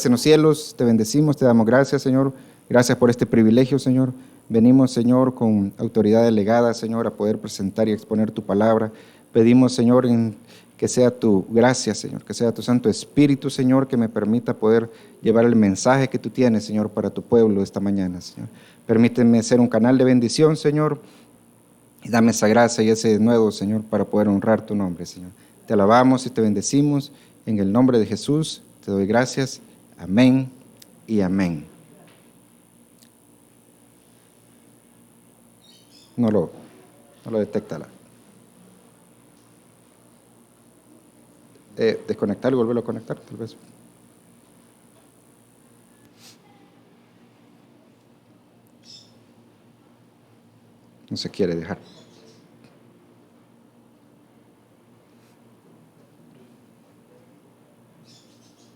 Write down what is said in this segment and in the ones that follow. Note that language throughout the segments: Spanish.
En los cielos, te bendecimos, te damos gracias, Señor. Gracias por este privilegio, Señor. Venimos, Señor, con autoridad delegada, Señor, a poder presentar y exponer tu palabra. Pedimos, Señor, que sea tu gracia, Señor, que sea tu Santo Espíritu, Señor, que me permita poder llevar el mensaje que tú tienes, Señor, para tu pueblo esta mañana, Señor. Permíteme ser un canal de bendición, Señor, y dame esa gracia y ese nuevo, Señor, para poder honrar tu nombre, Señor. Te alabamos y te bendecimos. En el nombre de Jesús te doy gracias. Amén y amén. No lo detecta. Desconectar y volverlo a conectar, tal vez. No se quiere dejar.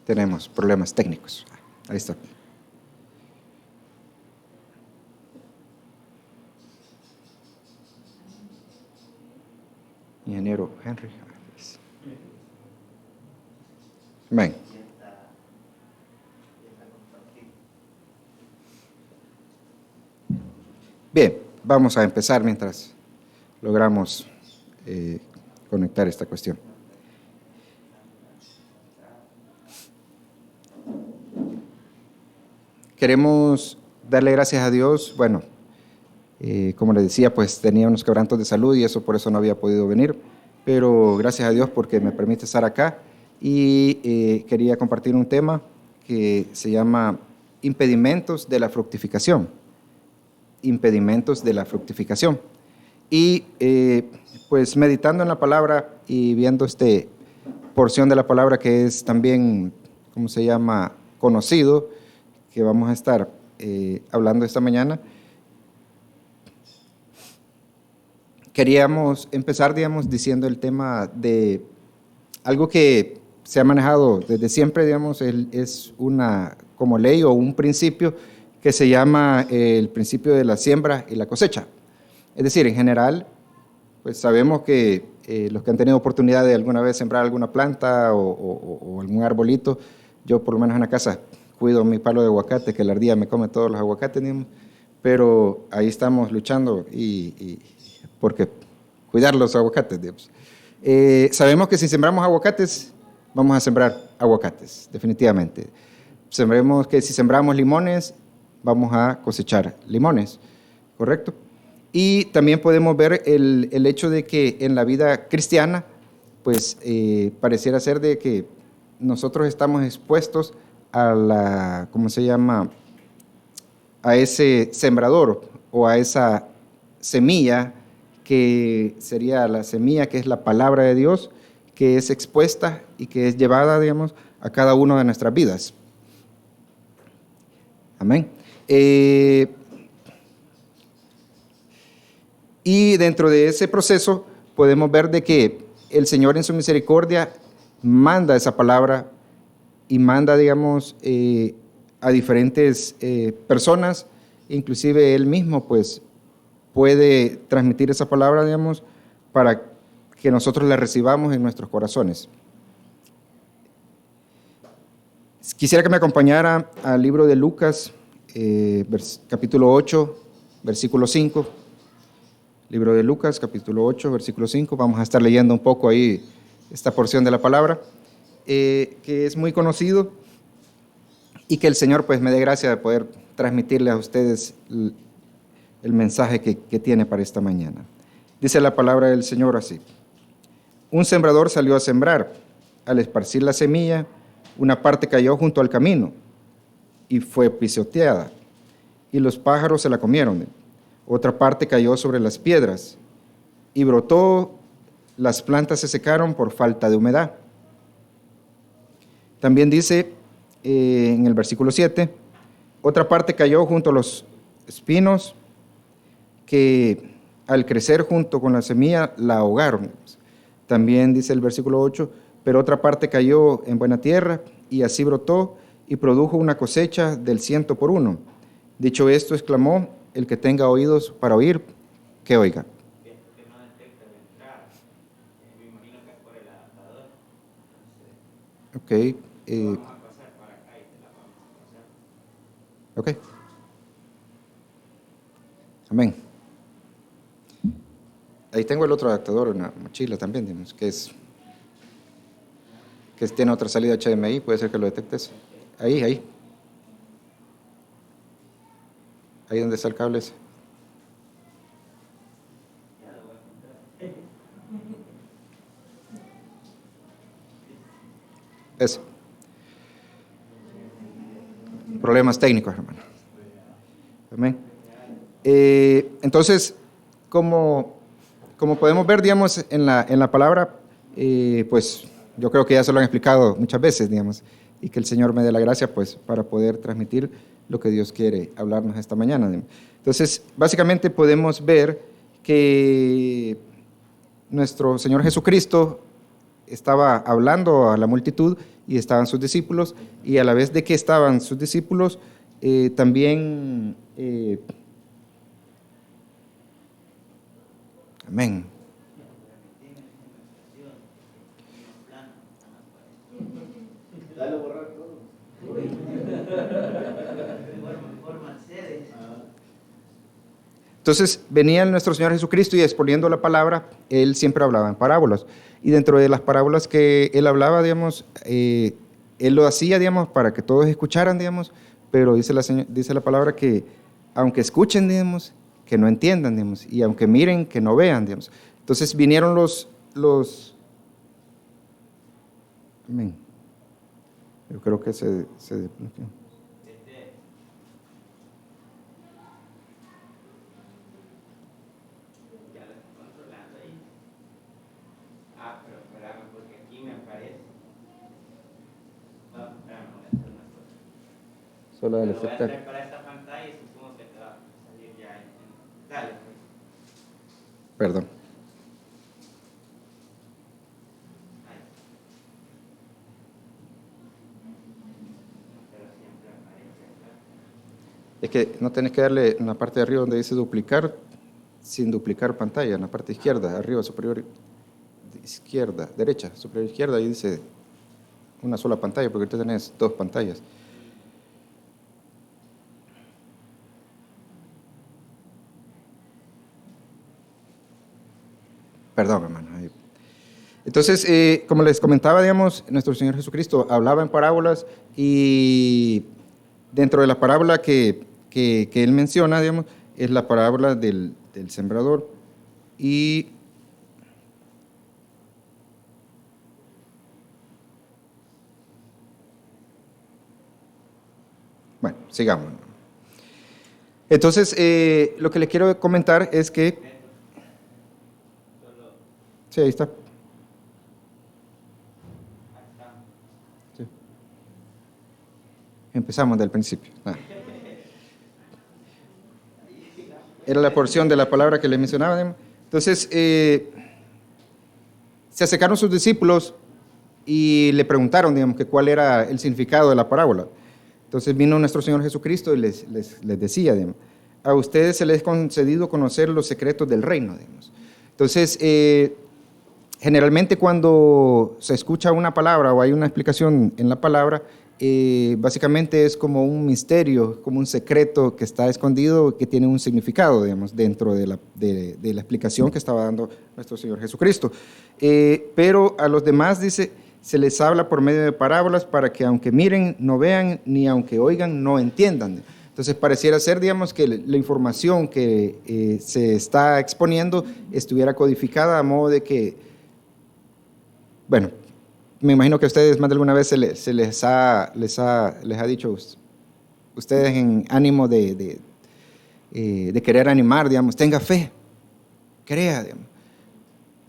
Tenemos problemas técnicos. Ahí está. Ingeniero Henry. Amén. Bien, vamos a empezar mientras logramos conectar esta cuestión. Queremos darle gracias a Dios. Bueno, como les decía, pues tenía unos quebrantos de salud y eso por eso no había podido venir, pero gracias a Dios porque me permite estar acá y quería compartir un tema que se llama impedimentos de la fructificación. Impedimentos de la fructificación. Y pues meditando en la palabra y viendo esta porción de la palabra que es también, ¿cómo se llama?, conocido, que vamos a estar hablando esta mañana. Queríamos empezar, digamos, diciendo el tema de algo que se ha manejado desde siempre, digamos, es una como ley o un principio que se llama el principio de la siembra y la cosecha. Es decir, en general, pues sabemos que los que han tenido oportunidad de alguna vez sembrar alguna planta o algún arbolito, yo por lo menos en la casa cuido mi palo de aguacate, que la ardilla me come todos los aguacates, digamos, pero ahí estamos luchando porque cuidar los aguacates, digamos. Sabemos que si sembramos aguacates, vamos a sembrar aguacates, definitivamente. Sabremos que si sembramos limones, vamos a cosechar limones, ¿correcto? Y también podemos ver el hecho de que en la vida cristiana, pues pareciera ser de que nosotros estamos expuestos a la, ¿cómo se llama?, a ese sembrador o a esa semilla que sería la semilla que es la palabra de Dios, que es expuesta y que es llevada, digamos, a cada una de nuestras vidas. Amén. Y dentro de ese proceso podemos ver de que el Señor en su misericordia manda esa palabra y manda, digamos, a diferentes personas, inclusive Él mismo, pues, puede transmitir esa palabra, digamos, para que nosotros la recibamos en nuestros corazones. Quisiera que me acompañara al libro de Lucas, capítulo 8, versículo 5. Libro de Lucas, capítulo 8, versículo 5. Vamos a estar leyendo un poco ahí esta porción de la palabra, que es muy conocido y que el Señor pues me dé gracia de poder transmitirle a ustedes el mensaje que tiene para esta mañana. Dice la palabra del Señor así: un sembrador salió a sembrar. Al esparcir la semilla, una parte cayó junto al camino y fue pisoteada, y los pájaros se la comieron. Otra parte cayó sobre las piedras y brotó, las plantas se secaron por falta de humedad. También dice en el versículo 7, otra parte cayó junto a los espinos que al crecer junto con la semilla la ahogaron. También dice el versículo 8, pero otra parte cayó en buena tierra y así brotó y produjo una cosecha del 100 por 1. Dicho esto, exclamó: el que tenga oídos para oír, que oiga. Ok. ¿Ok? Amén. Ahí tengo el otro adaptador, una mochila también, digamos, tiene otra salida HDMI, puede ser que lo detectes. Ahí donde está el cable ese. Ese. Problemas técnicos, hermano. Amén. Entonces, como podemos ver, digamos, en la palabra, pues yo creo que ya se lo han explicado muchas veces, digamos, y que el Señor me dé la gracia, pues, para poder transmitir lo que Dios quiere hablarnos esta mañana. Digamos. Entonces, básicamente podemos ver que nuestro Señor Jesucristo estaba hablando a la multitud y estaban sus discípulos, y a la vez de que estaban sus discípulos, también, amén. Entonces venía nuestro Señor Jesucristo y exponiendo la palabra, Él siempre hablaba en parábolas. Y dentro de las parábolas que Él hablaba, digamos, Él lo hacía, digamos, para que todos escucharan, digamos, pero dice la palabra que aunque escuchen, digamos, que no entiendan, digamos, y aunque miren, que no vean, digamos. Entonces vinieron amén. Yo creo que se desbloqueó. Solo del aceptar. Para esta pantalla y supongo que te va a salir ya dale. Perdón. Es que no tenés que darle en la parte de arriba donde dice duplicar, sin duplicar pantalla, en la parte izquierda, arriba, superior, izquierda, derecha, superior izquierda, ahí dice una sola pantalla, porque ahorita tenés dos pantallas. Perdón, hermano. Entonces, como les comentaba, digamos, nuestro Señor Jesucristo hablaba en parábolas y dentro de la parábola que Él menciona, digamos, es la parábola del sembrador. Y bueno, sigamos. Entonces, lo que les quiero comentar es que... Sí, ahí está. Sí. Empezamos del principio. Era la porción de la palabra que les mencionaba. Entonces, se acercaron sus discípulos y le preguntaron, digamos, que cuál era el significado de la parábola. Entonces vino nuestro Señor Jesucristo y les decía, digamos, a ustedes se les ha concedido conocer los secretos del reino, digamos. Entonces, generalmente cuando se escucha una palabra o hay una explicación en la palabra, básicamente es como un misterio, como un secreto que está escondido, que tiene un significado, digamos, dentro de la explicación que estaba dando nuestro Señor Jesucristo. Pero a los demás, dice, se les habla por medio de parábolas para que aunque miren, no vean, ni aunque oigan, no entiendan. Entonces pareciera ser, digamos, que la información que se está exponiendo estuviera codificada a modo de que, bueno, me imagino que a ustedes más de alguna vez se les ha dicho, ustedes en ánimo de querer animar, digamos, tenga fe, crea, digamos.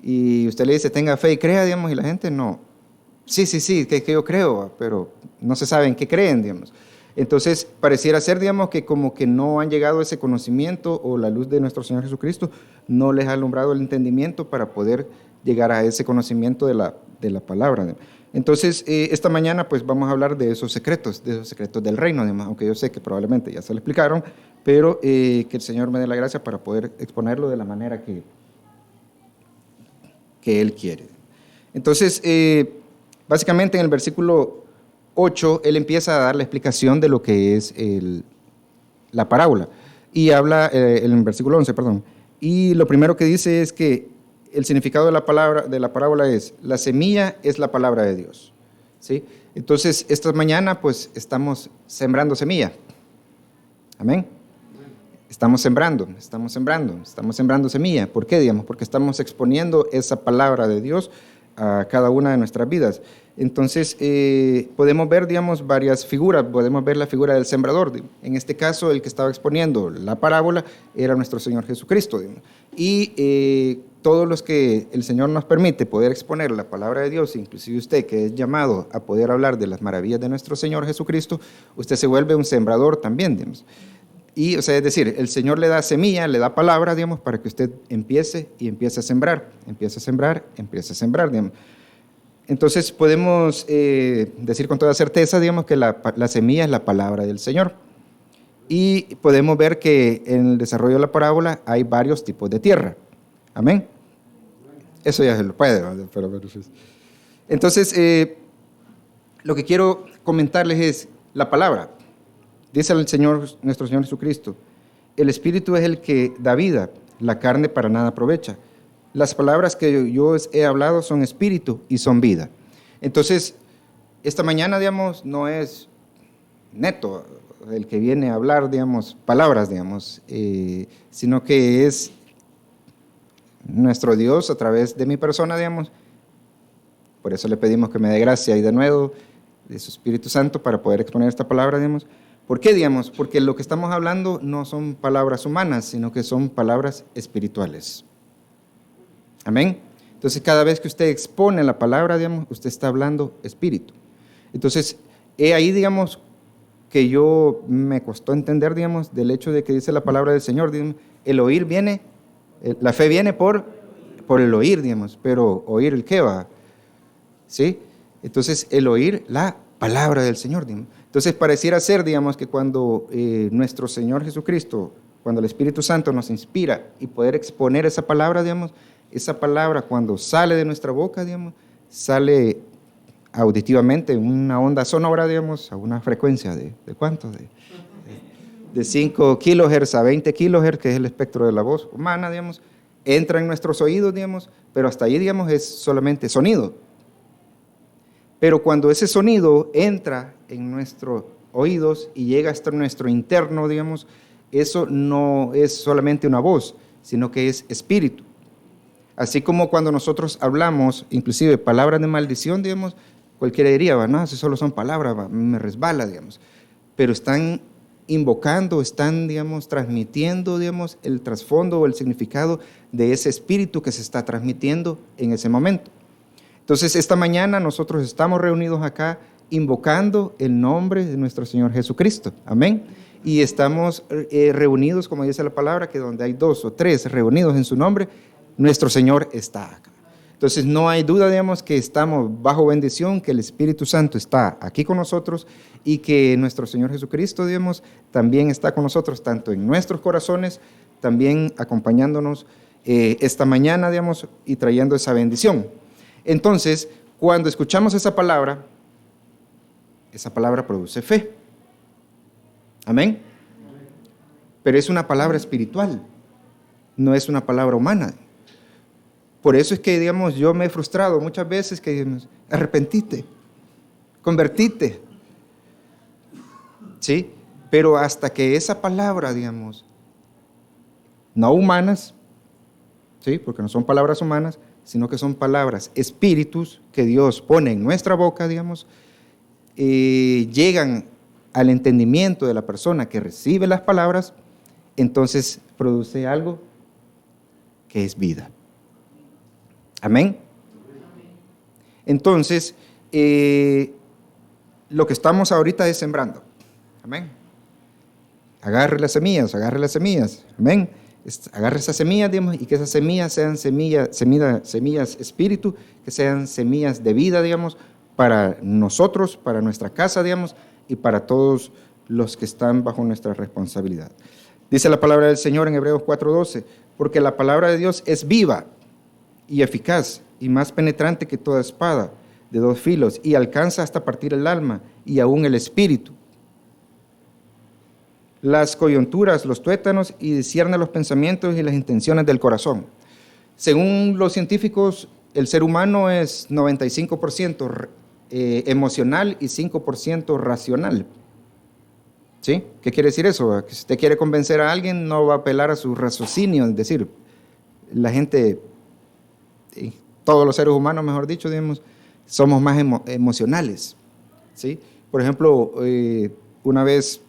Y usted le dice, tenga fe y crea, digamos, y la gente no. Sí, que yo creo, pero no se sabe en qué creen, digamos. Entonces, pareciera ser, digamos, que como que no han llegado a ese conocimiento o la luz de nuestro Señor Jesucristo no les ha alumbrado el entendimiento para poder llegar a ese conocimiento de la palabra. Entonces, esta mañana pues vamos a hablar de esos secretos del reino, aunque yo sé que probablemente ya se lo explicaron, pero que el Señor me dé la gracia para poder exponerlo de la manera que Él quiere. Entonces, básicamente en el versículo 8, Él empieza a dar la explicación de lo que es la parábola. Y habla, en el versículo 11, perdón. Y lo primero que dice es que el significado de la parábola es, la semilla es la palabra de Dios. ¿Sí? Entonces, esta mañana, pues, estamos sembrando semilla. Amén. Estamos sembrando semilla. ¿Por qué, digamos? Porque estamos exponiendo esa palabra de Dios a cada una de nuestras vidas. Entonces, podemos ver, digamos, varias figuras. Podemos ver la figura del sembrador. En este caso, el que estaba exponiendo la parábola era nuestro Señor Jesucristo. Digamos. Y todos los que el Señor nos permite poder exponer la palabra de Dios, inclusive usted que es llamado a poder hablar de las maravillas de nuestro Señor Jesucristo, usted se vuelve un sembrador también, digamos. Y, o sea, es decir, el Señor le da semilla, le da palabra, digamos, para que usted empiece a sembrar, digamos. Entonces podemos decir con toda certeza, digamos, que la semilla es la palabra del Señor. Y podemos ver que en el desarrollo de la parábola hay varios tipos de tierra. Amén. Eso ya se lo puede. Entonces, lo que quiero comentarles es la palabra. Dice el Señor, nuestro Señor Jesucristo, el Espíritu es el que da vida, la carne para nada aprovecha. Las palabras que yo he hablado son espíritu y son vida. Entonces, esta mañana, digamos, no es Neto el que viene a hablar, digamos, palabras, digamos, sino que es nuestro Dios a través de mi persona, digamos. Por eso le pedimos que me dé gracia y de nuevo de su Espíritu Santo para poder exponer esta palabra, digamos. ¿Por qué, digamos? Porque lo que estamos hablando no son palabras humanas, sino que son palabras espirituales. Amén. Entonces, cada vez que usted expone la palabra, digamos, usted está hablando espíritu. Entonces, ahí, digamos, que yo me costó entender, digamos, del hecho de que dice la palabra del Señor, digamos, el oír viene, la fe viene por el oír, digamos, pero oír el qué va, ¿sí? Entonces, el oír la palabra del Señor, digamos. Entonces, pareciera ser, digamos, que cuando nuestro Señor Jesucristo, cuando el Espíritu Santo nos inspira y poder exponer esa palabra, digamos, esa palabra cuando sale de nuestra boca, digamos, sale auditivamente una onda sonora, digamos, a una frecuencia de ¿cuánto? De 5 kilohertz a 20 kilohertz, que es el espectro de la voz humana, digamos, entra en nuestros oídos, digamos, pero hasta ahí, digamos, es solamente sonido. Pero cuando ese sonido entra en nuestros oídos y llega hasta nuestro interno, digamos, eso no es solamente una voz, sino que es espíritu. Así como cuando nosotros hablamos, inclusive palabras de maldición, digamos, cualquiera diría, no, si solo son palabras, me resbala, digamos. Pero están invocando, están, digamos, transmitiendo, digamos, el trasfondo o el significado de ese espíritu que se está transmitiendo en ese momento. Entonces, esta mañana nosotros estamos reunidos acá invocando el nombre de nuestro Señor Jesucristo. Amén. Y estamos reunidos, como dice la palabra, que donde hay 2 o 3 reunidos en su nombre, nuestro Señor está acá. Entonces, no hay duda, digamos, que estamos bajo bendición, que el Espíritu Santo está aquí con nosotros y que nuestro Señor Jesucristo, digamos, también está con nosotros, tanto en nuestros corazones, también acompañándonos esta mañana, digamos, y trayendo esa bendición. Entonces, cuando escuchamos esa palabra produce fe. Amén. Pero es una palabra espiritual, no es una palabra humana. Por eso es que, digamos, yo me he frustrado muchas veces que digamos, arrepentite, convertite. ¿Sí? Pero hasta que esa palabra, digamos, no humanas, ¿sí? Porque no son palabras humanas, sino que son palabras, espíritus que Dios pone en nuestra boca, digamos, llegan al entendimiento de la persona que recibe las palabras, entonces produce algo que es vida. Amén. Entonces, lo que estamos ahorita es sembrando. Amén. Agarre las semillas. Amén. Agarre esas semillas, digamos, y que esas semillas sean semillas espíritu, que sean semillas de vida, digamos, para nosotros, para nuestra casa, digamos, y para todos los que están bajo nuestra responsabilidad. Dice la palabra del Señor en Hebreos 4:12, porque la palabra de Dios es viva y eficaz y más penetrante que toda espada de 2 filos y alcanza hasta partir el alma y aún el espíritu. las coyunturas, los tuétanos, y discierne los pensamientos y las intenciones del corazón. Según los científicos, el ser humano es 95% emocional y 5% racional. ¿Sí? ¿Qué quiere decir eso? Que si usted quiere convencer a alguien, no va a apelar a su raciocinio, es decir, la gente, todos los seres humanos, mejor dicho, digamos, somos más emocionales. ¿Sí? Por ejemplo, una vez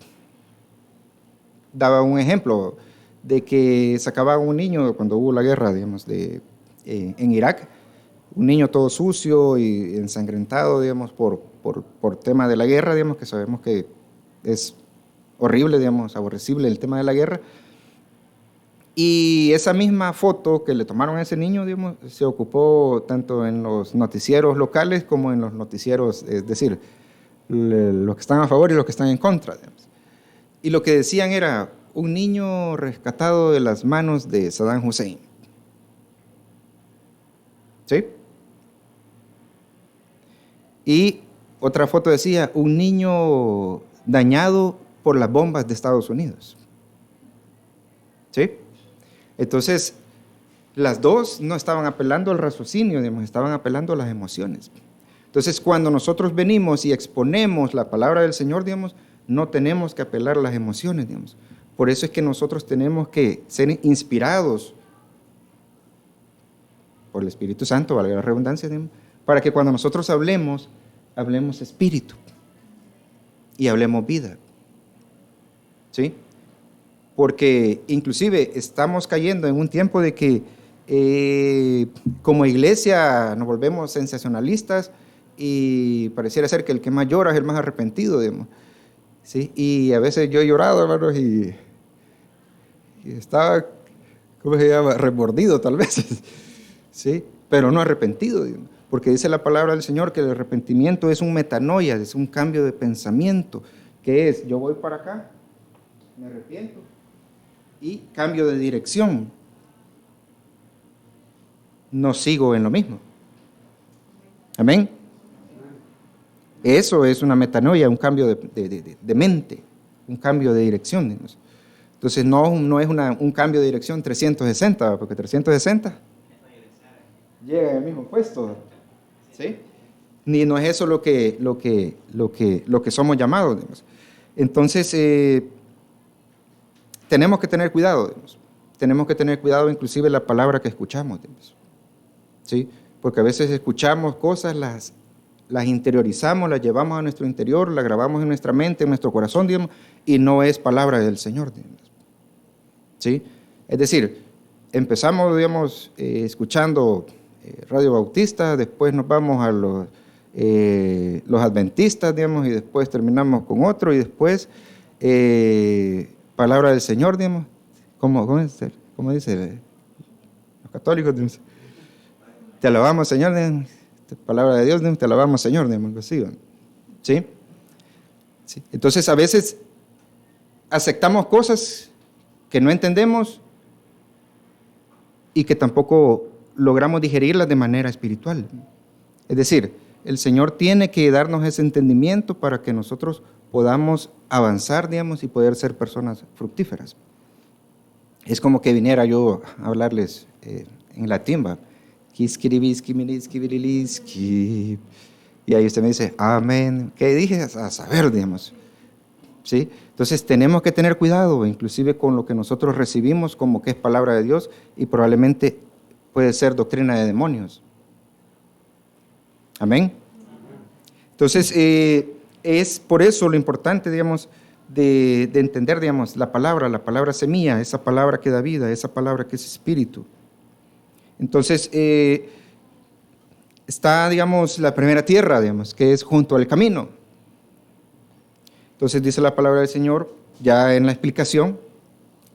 daba un ejemplo de que sacaba a un niño cuando hubo la guerra, digamos, en Irak, un niño todo sucio y ensangrentado, digamos, por tema de la guerra, digamos, que sabemos que es horrible, digamos, aborrecible el tema de la guerra. Y esa misma foto que le tomaron a ese niño, digamos, se ocupó tanto en los noticieros locales como en los noticieros, es decir, los que están a favor y los que están en contra, digamos. Y lo que decían era un niño rescatado de las manos de Saddam Hussein. ¿Sí? Y otra foto decía un niño dañado por las bombas de Estados Unidos. ¿Sí? Entonces, las dos no estaban apelando al raciocinio, digamos, estaban apelando a las emociones. Entonces, cuando nosotros venimos y exponemos la palabra del Señor, digamos, no tenemos que apelar a las emociones, digamos. Por eso es que nosotros tenemos que ser inspirados por el Espíritu Santo, valga la redundancia, digamos, para que cuando nosotros hablemos espíritu y hablemos vida. ¿Sí? Porque inclusive estamos cayendo en un tiempo de que como iglesia nos volvemos sensacionalistas y pareciera ser que el que más llora es el más arrepentido, digamos. ¿Sí? Y a veces yo he llorado, hermanos, y estaba, ¿cómo se llama? Remordido tal vez, ¿sí? Pero no arrepentido, digamos, porque dice la palabra del Señor que el arrepentimiento es un metanoia, es un cambio de pensamiento, que es, yo voy para acá, me arrepiento, y cambio de dirección. No sigo en lo mismo. Amén. Eso es una metanoia, un cambio de mente, un cambio de dirección. Digamos. Entonces no es un cambio de dirección 360, porque 360 llega al mismo puesto. ¿Sí? Ni no es eso lo que somos llamados. Digamos. Entonces, tenemos que tener cuidado, digamos. Tenemos que tener cuidado inclusive la palabra que escuchamos, digamos. ¿Sí? Porque a veces escuchamos cosas, las interiorizamos, las llevamos a nuestro interior, las grabamos en nuestra mente, en nuestro corazón, digamos, y no es palabra del Señor, digamos. ¿Sí? Es decir, empezamos, digamos, escuchando Radio Bautista, después nos vamos a los adventistas, digamos, y después terminamos con otro, y después palabra del Señor, digamos. ¿Cómo dice? Los católicos, digamos. Te alabamos, Señor, digamos. Palabra de Dios, digamos, te alabamos, Señor, digamos, ¿sí? ¿Sí? ¿Sí? Entonces, a veces aceptamos cosas que no entendemos y que tampoco logramos digerirlas de manera espiritual. Es decir, el Señor tiene que darnos ese entendimiento para que nosotros podamos avanzar, digamos, y poder ser personas fructíferas. Es como que viniera yo a hablarles en latín, ¿va? Y ahí usted me dice, amén. ¿Qué dije? A saber, digamos. ¿Sí? Entonces tenemos que tener cuidado, inclusive con lo que nosotros recibimos como que es palabra de Dios y probablemente puede ser doctrina de demonios. Amén. Entonces, es por eso lo importante, digamos, de entender, digamos, la palabra semilla, esa palabra que da vida, esa palabra que es espíritu. Entonces, está, digamos, la primera tierra, digamos, que es junto al camino. Entonces, dice la palabra del Señor, ya en la explicación,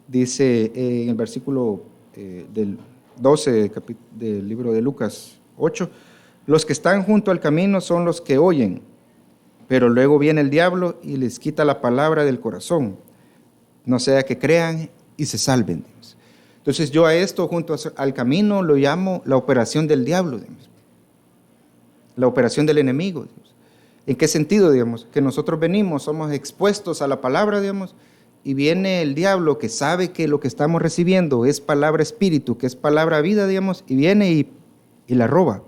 dice en el versículo del 12 del libro de Lucas 8, los que están junto al camino son los que oyen, pero luego viene el diablo y les quita la palabra del corazón, no sea que crean y se salven. Entonces yo a esto junto al camino lo llamo la operación del diablo, digamos. La operación del enemigo. Digamos. ¿En qué sentido, digamos? Que nosotros venimos, somos expuestos a la palabra, digamos, y viene el diablo que sabe que lo que estamos recibiendo es palabra espíritu, que es palabra vida, digamos, y viene y la roba.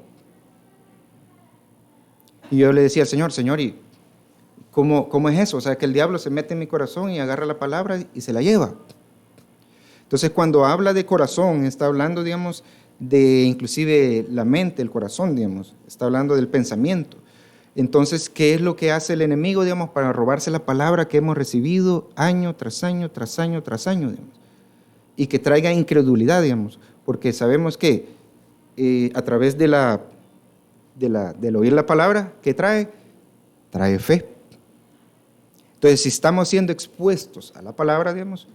Y yo le decía al Señor, Señor, ¿y cómo es eso? O sea, que el diablo se mete en mi corazón y agarra la palabra y se la lleva. Entonces, cuando habla de corazón, está hablando, digamos, de inclusive la mente, el corazón, digamos, está hablando del pensamiento. Entonces, ¿qué es lo que hace el enemigo, digamos, para robarse la palabra que hemos recibido año tras año, tras año, tras año, digamos? Y que traiga incredulidad, digamos, porque sabemos que a través del oír la palabra, ¿qué trae? Trae fe. Entonces, si estamos siendo expuestos a la palabra, digamos,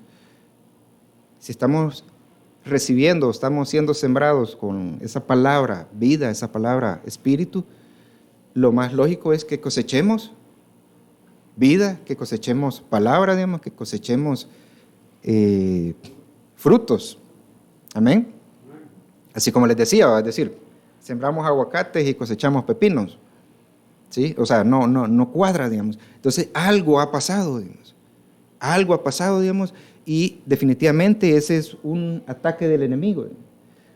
si estamos recibiendo, estamos siendo sembrados con esa palabra vida, esa palabra espíritu, lo más lógico es que cosechemos vida, que cosechemos palabra, digamos, que cosechemos frutos. Amén. Así como les decía, es decir, sembramos aguacates y cosechamos pepinos. ¿Sí? O sea, no cuadra, digamos. Entonces, algo ha pasado, digamos. Algo ha pasado, digamos, y definitivamente ese es un ataque del enemigo.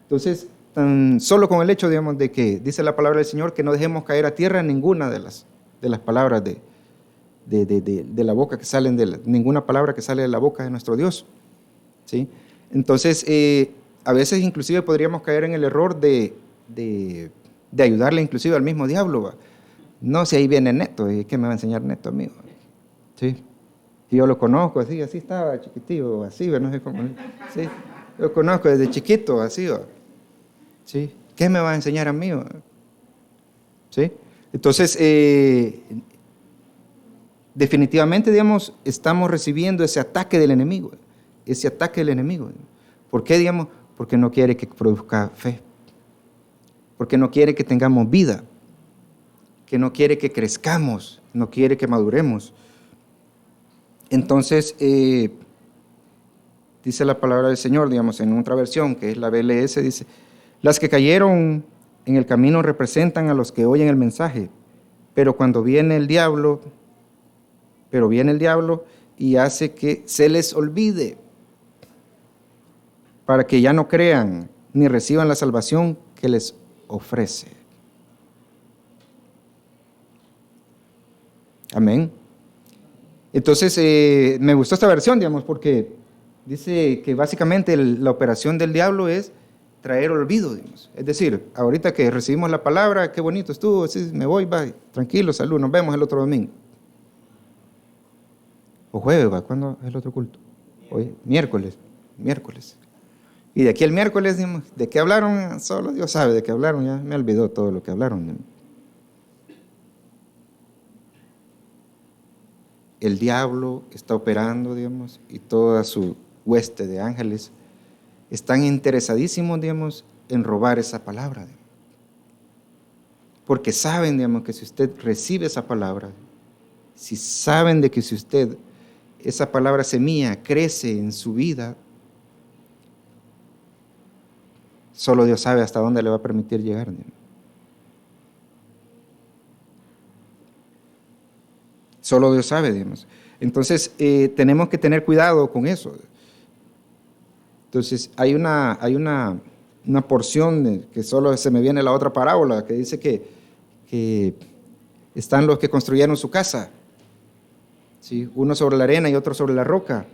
Entonces, tan solo con el hecho, digamos, de que dice la palabra del Señor que no dejemos caer a tierra ninguna de las palabras de la boca que salen, ninguna palabra que sale de la boca de nuestro Dios. ¿Sí? Entonces, a veces inclusive podríamos caer en el error de ayudarle inclusive al mismo diablo, ¿va? No, si ahí viene Neto, ¿y qué me va a enseñar Neto, amigo? ¿Sí? Y yo lo conozco, así estaba chiquitillo, así, no sé cómo. Sí, lo conozco desde chiquito, así, ¿va? ¿Sí? ¿Qué me va a enseñar a mí? ¿Sí? Entonces, definitivamente, digamos, estamos recibiendo ese ataque del enemigo, ¿Por qué, digamos? Porque no quiere que produzca fe, porque no quiere que tengamos vida, que no quiere que crezcamos, no quiere que maduremos. Entonces, dice la palabra del Señor, digamos, en otra versión, que es la BLS, dice, las que cayeron en el camino representan a los que oyen el mensaje, pero viene el diablo y hace que se les olvide, para que ya no crean ni reciban la salvación que les ofrece. Amén. Entonces, me gustó esta versión, digamos, porque dice que básicamente la operación del diablo es traer olvido, digamos. Es decir, ahorita que recibimos la palabra, qué bonito estuvo, sí, me voy, bye, tranquilo, salud, nos vemos el otro domingo. O jueves, va, ¿cuándo es el otro culto? Hoy, miércoles. Y de aquí el miércoles, digamos, ¿de qué hablaron? Solo Dios sabe de qué hablaron, ya me olvidó todo lo que hablaron, digamos. El diablo está operando, digamos, y toda su hueste de ángeles están interesadísimos, digamos, en robar esa palabra. Digamos. Porque saben, digamos, que si usted recibe esa palabra, si saben de que si usted, esa palabra semilla, crece en su vida, solo Dios sabe hasta dónde le va a permitir llegar. Digamos. Solo Dios sabe, digamos. Entonces, tenemos que tener cuidado con eso. Entonces, hay una porción que solo se me viene la otra parábola, que dice que están los que construyeron su casa, ¿sí? Uno sobre la arena y otro sobre la roca.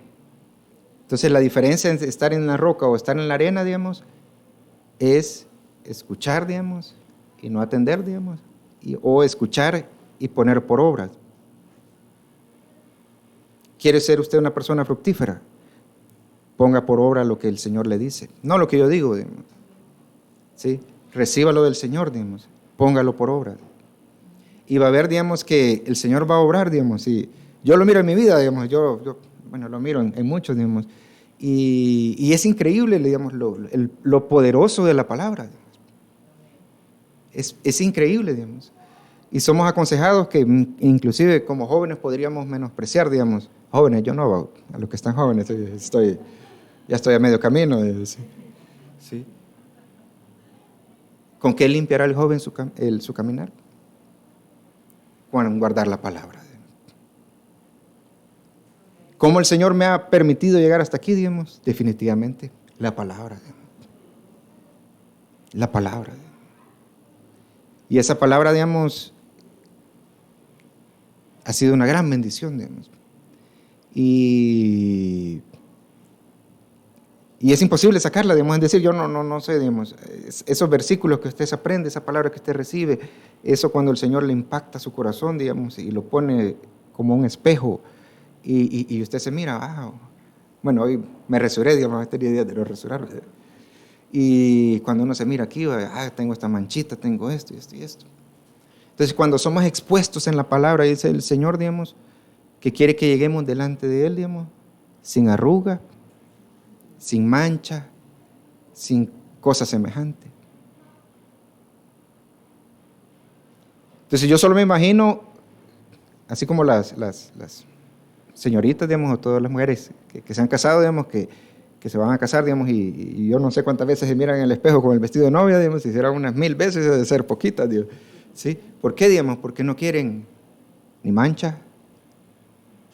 Entonces, la diferencia entre estar en la roca o estar en la arena, digamos, es escuchar, digamos, y no atender, digamos, o escuchar y poner por obra. ¿Quiere ser usted una persona fructífera? Ponga por obra lo que el Señor le dice. No lo que yo digo, digamos. ¿Sí? Recíbalo del Señor, digamos. Póngalo por obra. Y va a ver, digamos, que el Señor va a obrar, digamos. Y yo lo miro en mi vida, digamos. Yo lo miro en muchos, digamos. Y es increíble, digamos, lo poderoso de la palabra. Es increíble, digamos. Y somos aconsejados que inclusive como jóvenes podríamos menospreciar, digamos. Jóvenes, yo no, a los que están jóvenes, ya estoy a medio camino. ¿Sí? ¿Con qué limpiará el joven su caminar? Con guardar la palabra. ¿Cómo el Señor me ha permitido llegar hasta aquí, digamos? Definitivamente, la palabra, digamos. La palabra. Digamos. Y esa palabra, digamos, ha sido una gran bendición, digamos. Y es imposible sacarla, digamos, es decir, yo no sé, digamos, esos versículos que usted aprende, esa palabra que usted recibe, eso cuando el Señor le impacta su corazón, digamos, y lo pone como un espejo, y usted se mira, bueno, hoy me resurré, digamos, este día de los resurrar, y cuando uno se mira aquí, tengo esta manchita, tengo esto y esto y esto. Entonces, cuando somos expuestos en la palabra, dice el Señor, digamos, que quiere que lleguemos delante de Él, digamos, sin arruga, sin mancha, sin cosa semejante. Entonces yo solo me imagino, así como las señoritas, digamos, o todas las mujeres que se han casado, digamos, que se van a casar, digamos, y yo no sé cuántas veces se miran en el espejo con el vestido de novia, digamos, si serán unas 1000 veces, debe ser poquitas, digamos, ¿sí? ¿Por qué, digamos? Porque no quieren ni mancha,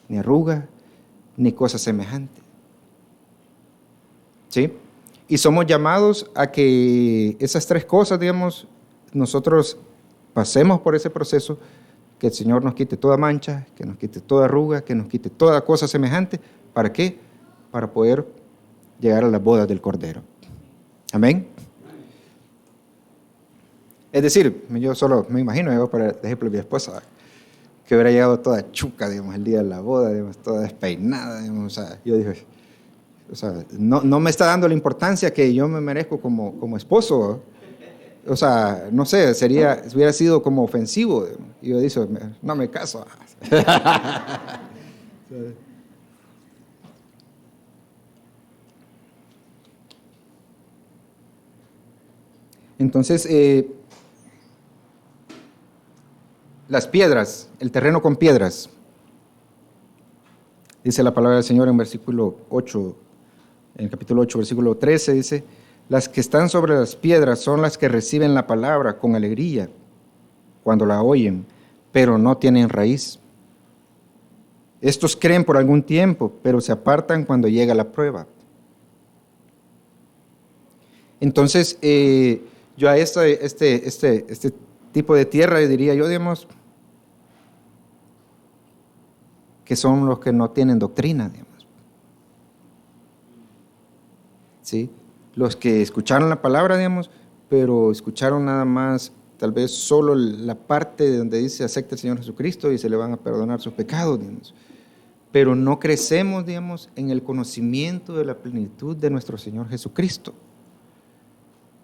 ni arruga, ni cosa semejante. ¿Sí? Y somos llamados a que esas 3 cosas, digamos, nosotros pasemos por ese proceso, que el Señor nos quite toda mancha, que nos quite toda arruga, que nos quite toda cosa semejante. ¿Para qué? Para poder llegar a las bodas del Cordero. Amén. Es decir, yo solo me imagino, yo, por ejemplo, mi esposa, que hubiera llegado toda chuca, digamos, el día de la boda, digamos, toda despeinada, digamos, o sea, yo dije, o sea, no me está dando la importancia que yo me merezco como esposo. O sea, no sé, hubiera sido como ofensivo. Y yo dije, no me caso. Entonces, las piedras, el terreno con piedras. Dice la palabra del Señor en versículo 8, en el capítulo 8, versículo 13, dice, las que están sobre las piedras son las que reciben la palabra con alegría cuando la oyen, pero no tienen raíz. Estos creen por algún tiempo, pero se apartan cuando llega la prueba. Entonces, yo a este tipo de tierra diría yo, digamos, que son los que no tienen doctrina, digamos. ¿Sí? Los que escucharon la palabra, digamos, pero escucharon nada más, tal vez solo la parte donde dice acepta al Señor Jesucristo y se le van a perdonar sus pecados, digamos. Pero no crecemos, digamos, en el conocimiento de la plenitud de nuestro Señor Jesucristo.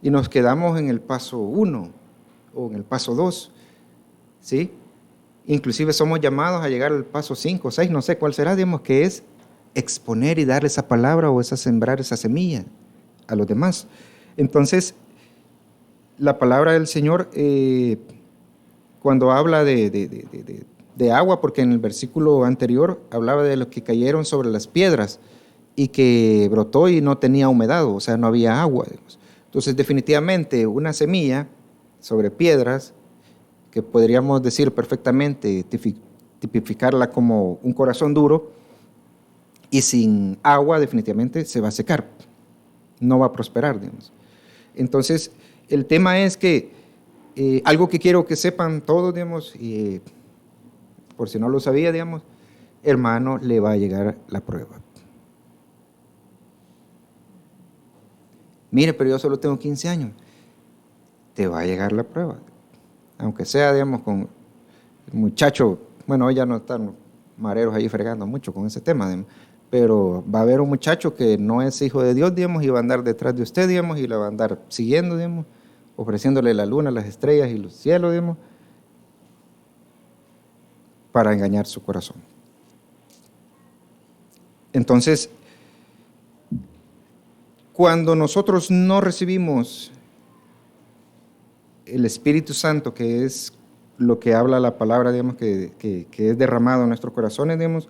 Y nos quedamos en el paso 1 o en el paso 2, ¿sí? Inclusive somos llamados a llegar al paso 5 o 6, no sé cuál será, digamos, que es exponer y dar esa palabra o sembrar esa semilla a los demás. Entonces, la palabra del Señor, cuando habla de agua, porque en el versículo anterior hablaba de los que cayeron sobre las piedras y que brotó y no tenía humedad, o sea, no había agua. Digamos. Entonces, definitivamente, una semilla sobre piedras, que podríamos decir perfectamente, tipificarla como un corazón duro, y sin agua definitivamente se va a secar, no va a prosperar, digamos. Entonces, el tema es que algo que quiero que sepan todos, digamos, y por si no lo sabía, digamos, hermano, le va a llegar la prueba. Mire, pero yo solo tengo 15 años. Te va a llegar la prueba. Aunque sea, digamos, con el muchacho, bueno, hoy ya no están mareros ahí fregando mucho con ese tema, digamos, pero va a haber un muchacho que no es hijo de Dios, digamos, y va a andar detrás de usted, digamos, y la va a andar siguiendo, digamos, ofreciéndole la luna, las estrellas y los cielos, digamos, para engañar su corazón. Entonces, cuando nosotros no recibimos el Espíritu Santo, que es lo que habla la palabra, digamos, que es derramado en nuestros corazones, digamos,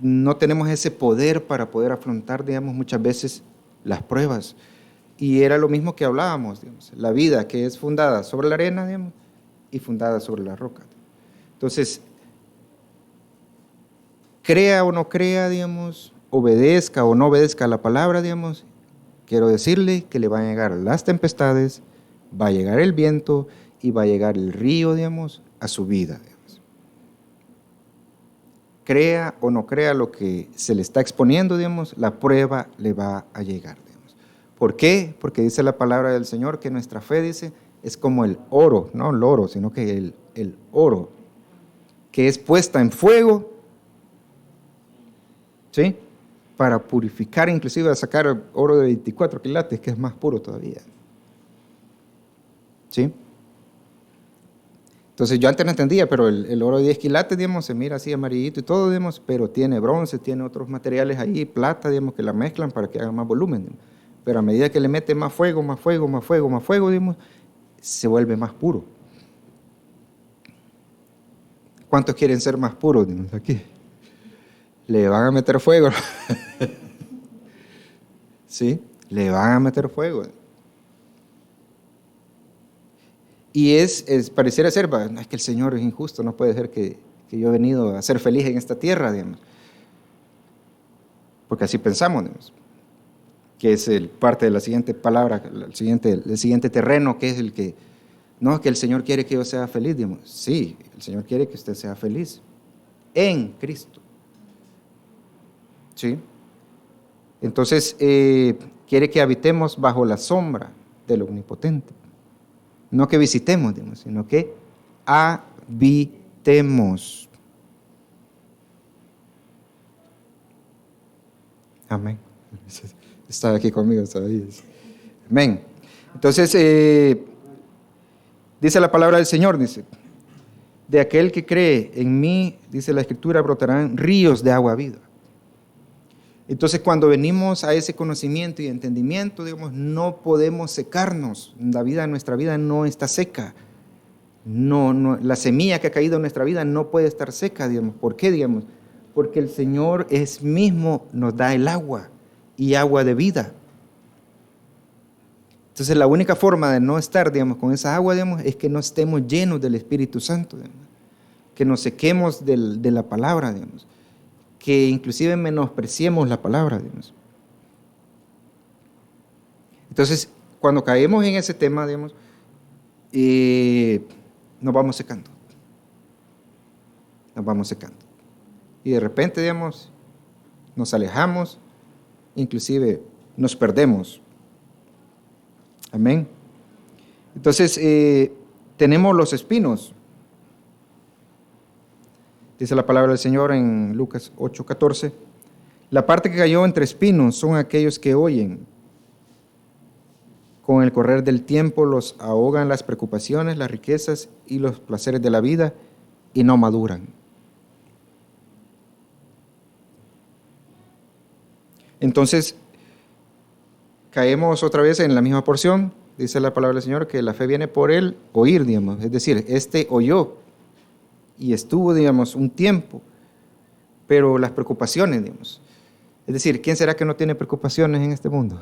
no tenemos ese poder para poder afrontar, digamos, muchas veces las pruebas. Y era lo mismo que hablábamos, digamos, la vida que es fundada sobre la arena, digamos, y fundada sobre la roca. Entonces, crea o no crea, digamos, obedezca o no obedezca a la palabra, digamos, quiero decirle que le van a llegar las tempestades, va a llegar el viento y va a llegar el río, digamos, a su vida. Digamos. Crea o no crea lo que se le está exponiendo, digamos, la prueba le va a llegar. Digamos. ¿Por qué? Porque dice la palabra del Señor que nuestra fe, dice, es como el oro, no el oro, sino que el oro, que es puesta en fuego, ¿sí? Para purificar, inclusive a sacar oro de 24 quilates, que es más puro todavía. ¿Sí? Entonces yo antes no entendía, pero el oro de 10 quilates, digamos, se mira así amarillito y todo, digamos, pero tiene bronce, tiene otros materiales ahí, plata, digamos, que la mezclan para que haga más volumen. Digamos. Pero a medida que le mete más fuego, más fuego, más fuego, más fuego, digamos, se vuelve más puro. ¿Cuántos quieren ser más puros? Digamos, aquí. Le van a meter fuego. ¿Sí? Le van a meter fuego. Y pareciera ser, no es que el Señor es injusto, no puede ser que yo he venido a ser feliz en esta tierra, digamos. Porque así pensamos, digamos. Que es parte de la siguiente palabra, el siguiente terreno, que es el que, no, que el Señor quiere que yo sea feliz, digamos. Sí, el Señor quiere que usted sea feliz en Cristo. ¿Sí? Entonces, quiere que habitemos bajo la sombra del Omnipotente. No que visitemos, digamos, sino que habitemos. Amén. Estaba aquí conmigo todavía. Amén. Entonces, dice la palabra del Señor, dice, de aquel que cree en mí, dice la Escritura, brotarán ríos de agua viva. Entonces, cuando venimos a ese conocimiento y entendimiento, digamos, no podemos secarnos. Nuestra vida no está seca. No, la semilla que ha caído en nuestra vida no puede estar seca, digamos. ¿Por qué, digamos? Porque el Señor mismo nos da el agua y agua de vida. Entonces, la única forma de no estar, digamos, con esa agua, digamos, es que no estemos llenos del Espíritu Santo, digamos. Que nos sequemos de la palabra, digamos. Que inclusive menospreciemos la palabra, digamos. Entonces, cuando caemos en ese tema, digamos, nos vamos secando. Nos vamos secando. Y de repente, digamos, nos alejamos, inclusive nos perdemos. Amén. Entonces, tenemos los espinos. Dice la palabra del Señor en Lucas 8:14. La parte que cayó entre espinos son aquellos que oyen. Con el correr del tiempo los ahogan las preocupaciones, las riquezas y los placeres de la vida y no maduran. Entonces, caemos otra vez en la misma porción. Dice la palabra del Señor que la fe viene por el oír, digamos. Es decir, oyó y estuvo, digamos, un tiempo, pero las preocupaciones, digamos. Es decir, ¿quién será que no tiene preocupaciones en este mundo?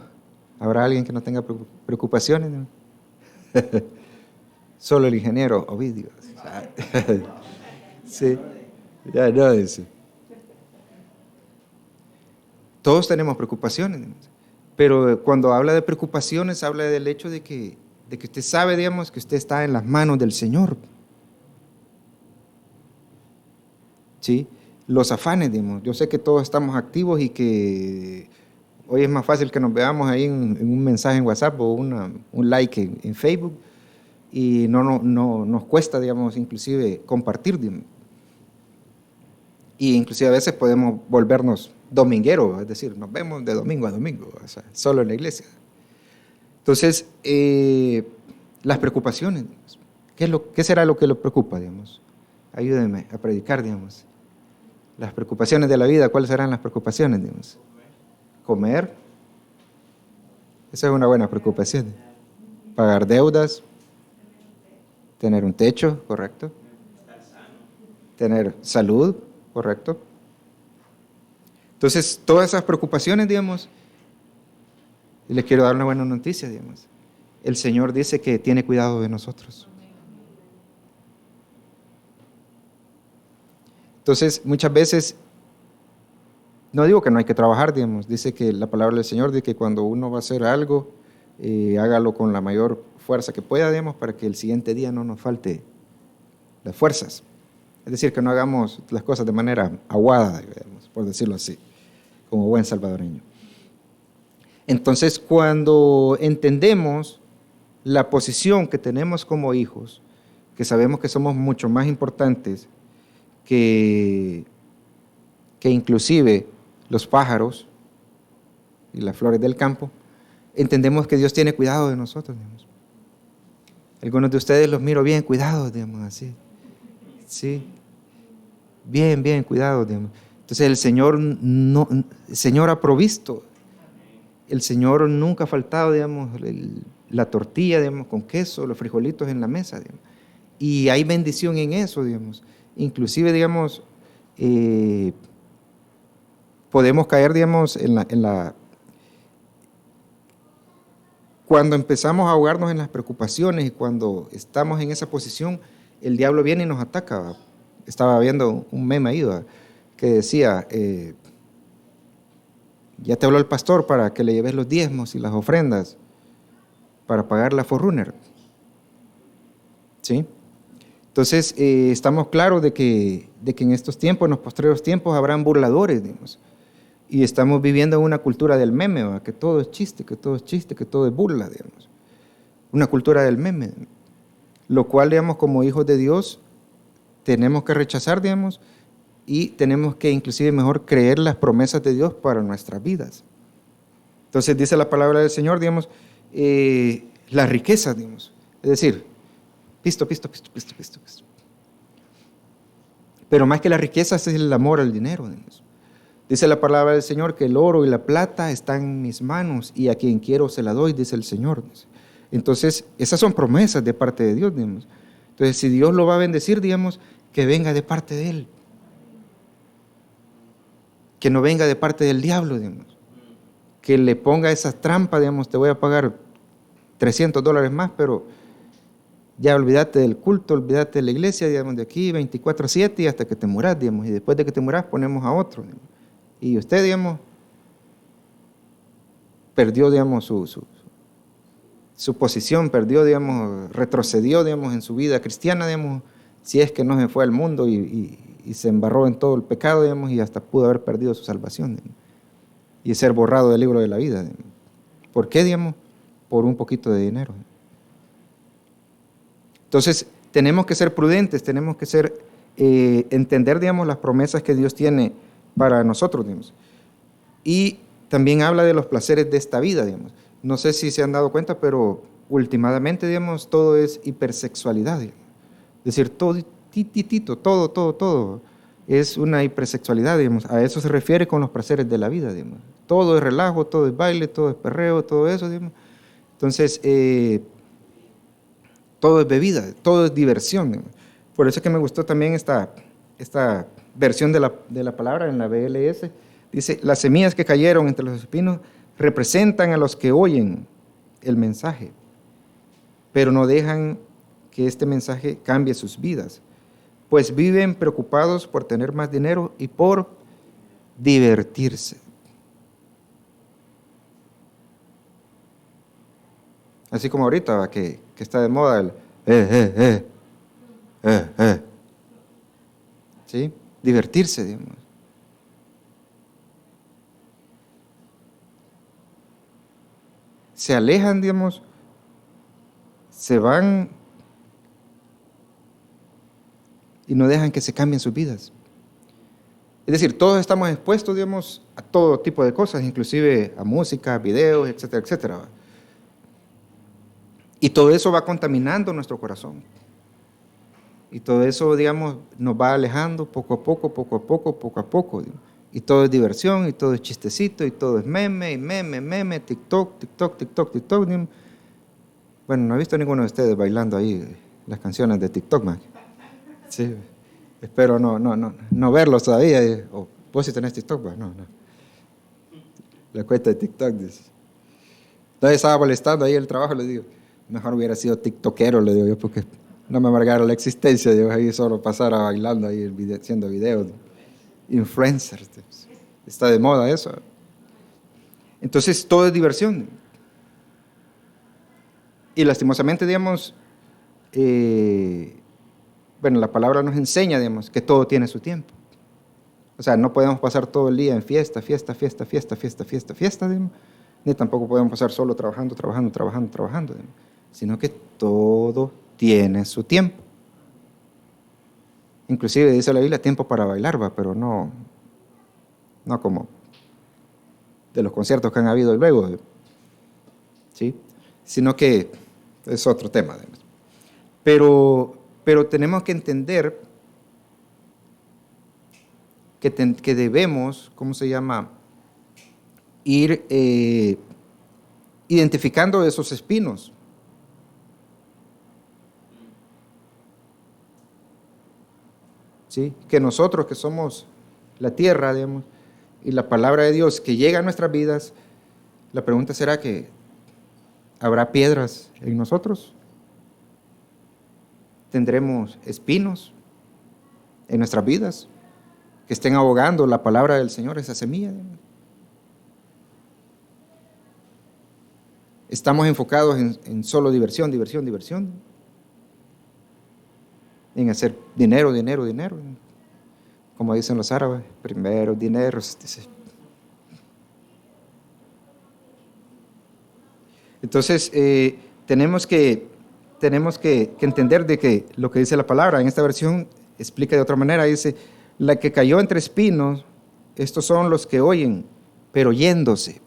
¿Habrá alguien que no tenga preocupaciones? Solo el ingeniero Ovidio. Sí, ya no dice. Todos tenemos preocupaciones, digamos. Pero cuando habla de preocupaciones, habla del hecho de que usted sabe, digamos, que usted está en las manos del Señor. ¿Sí? Los afanes, digamos. Yo sé que todos estamos activos y que hoy es más fácil que nos veamos ahí en un mensaje en WhatsApp o un like en Facebook y no nos cuesta, digamos, inclusive compartir. Digamos. Y inclusive a veces podemos volvernos domingueros, es decir, nos vemos de domingo a domingo, o sea, solo en la iglesia. Entonces, las preocupaciones, digamos. ¿Qué será lo que lo preocupa, digamos? Ayúdenme a predicar, digamos. Las preocupaciones de la vida, ¿cuáles serán las preocupaciones, digamos? Comer. Esa es una buena preocupación. Pagar deudas. Tener un techo, correcto. Tener salud, correcto. Entonces, todas esas preocupaciones, digamos, y les quiero dar una buena noticia, digamos. El Señor dice que tiene cuidado de nosotros. Entonces, muchas veces No digo que no hay que trabajar, digamos. Dice que la palabra del Señor dice que cuando uno va a hacer algo, hágalo con la mayor fuerza que pueda, digamos, para que el siguiente día no nos falte las fuerzas. Es decir, que no hagamos las cosas de manera aguada, digamos, por decirlo así, como buen salvadoreño. Entonces, cuando entendemos la posición que tenemos como hijos, que sabemos que somos mucho más importantes que inclusive los pájaros y las flores del campo, entendemos que Dios tiene cuidado de nosotros, digamos. Algunos de ustedes los miro bien cuidados, digamos, así. Sí, bien cuidados, digamos. Entonces el Señor ha provisto. El Señor nunca ha faltado, digamos, la tortilla, digamos, con queso, los frijolitos en la mesa, digamos. Y hay bendición en eso, digamos. Inclusive, digamos, podemos caer, digamos, cuando empezamos a ahogarnos en las preocupaciones y cuando estamos en esa posición, el diablo viene y nos ataca. Estaba viendo un meme ahí, ¿va?, que decía, ya te habló el pastor para que le lleves los diezmos y las ofrendas para pagar la Forerunner. ¿Sí? Entonces, estamos claros de que en estos tiempos, en los postreros tiempos, habrán burladores, digamos. Y estamos viviendo en una cultura del meme, ¿va?, que todo es chiste, que todo es chiste, que todo es burla, digamos. Una cultura del meme. Lo cual, digamos, como hijos de Dios, tenemos que rechazar, digamos, y tenemos que inclusive mejor creer las promesas de Dios para nuestras vidas. Entonces dice la palabra del Señor, digamos, las riquezas, digamos, es decir, pisto. Pero más que las riquezas es el amor al dinero, digamos. Dice la palabra del Señor que el oro y la plata están en mis manos y a quien quiero se la doy, dice el Señor. Entonces, esas son promesas de parte de Dios, digamos. Entonces, si Dios lo va a bendecir, digamos, que venga de parte de Él. Que no venga de parte del diablo, digamos. Que le ponga esa trampa, digamos, te voy a pagar $300 más, pero ya olvídate del culto, olvídate de la iglesia, digamos, de aquí 24/7 y hasta que te muras, digamos. Y después de que te muras ponemos a otro, digamos. Y usted, digamos, perdió, digamos, su posición, perdió, digamos, retrocedió, digamos, en su vida cristiana, digamos, si es que no se fue al mundo y se embarró en todo el pecado, digamos, y hasta pudo haber perdido su salvación, digamos, y ser borrado del libro de la vida, digamos. ¿Por qué, digamos? Por un poquito de dinero. Entonces, tenemos que ser prudentes, tenemos que entender, digamos, las promesas que Dios tiene para nosotros, digamos. Y también habla de los placeres de esta vida, digamos. No sé si se han dado cuenta, pero últimamente, digamos, todo es hipersexualidad, digamos. Es decir, todo es una hipersexualidad, digamos. A eso se refiere con los placeres de la vida, digamos. Todo es relajo, todo es baile, todo es perreo, todo eso, digamos. Entonces, todo es bebida, todo es diversión, digamos. Por eso es que me gustó también esta versión de la palabra en la BLS. Dice, las semillas que cayeron entre los espinos representan a los que oyen el mensaje, pero no dejan que este mensaje cambie sus vidas, pues viven preocupados por tener más dinero y por divertirse. Así como ahorita, que está de moda el ¿sí? Divertirse, digamos. Se alejan, digamos, se van y no dejan que se cambien sus vidas. Es decir, todos estamos expuestos, digamos, a todo tipo de cosas, inclusive a música, videos, etcétera, etcétera. Y todo eso va contaminando nuestro corazón. Y todo eso, digamos, nos va alejando poco a poco. Digamos. Y todo es diversión, y todo es chistecito, y todo es meme, TikTok. Digamos. Bueno, no he visto a ninguno de ustedes bailando ahí las canciones de TikTok, man. Sí, espero no verlos todavía. O vos si tenés TikTok, pues no. La cuenta de TikTok, dice. Entonces estaba molestando ahí el trabajo, le digo, mejor hubiera sido tiktokero, le digo yo, porque no me amargara la existencia, digo, ahí solo pasara bailando ahí, haciendo videos. Influencers, Está de moda eso. Entonces, todo es diversión. Y lastimosamente, digamos, la palabra nos enseña, digamos, que todo tiene su tiempo. O sea, no podemos pasar todo el día en fiesta, digamos, ni tampoco podemos pasar solo trabajando, digamos, sino que todo tiene su tiempo. Inclusive dice la Biblia, tiempo para bailar, pero no como de los conciertos que han habido luego, ¿sí? Sino que es otro tema. Pero tenemos que entender que debemos, ir identificando esos espinos. ¿Sí? Que nosotros que somos la tierra, digamos, y la palabra de Dios que llega a nuestras vidas, la pregunta será que ¿habrá piedras en nosotros? ¿Tendremos espinos en nuestras vidas que estén ahogando la palabra del Señor, esa semilla? Estamos enfocados en solo diversión, en hacer dinero, como dicen los árabes, primero dinero. Entonces, tenemos que entender de que lo que dice la palabra, en esta versión explica de otra manera, dice, la que cayó entre espinos, estos son los que oyen, pero yéndose.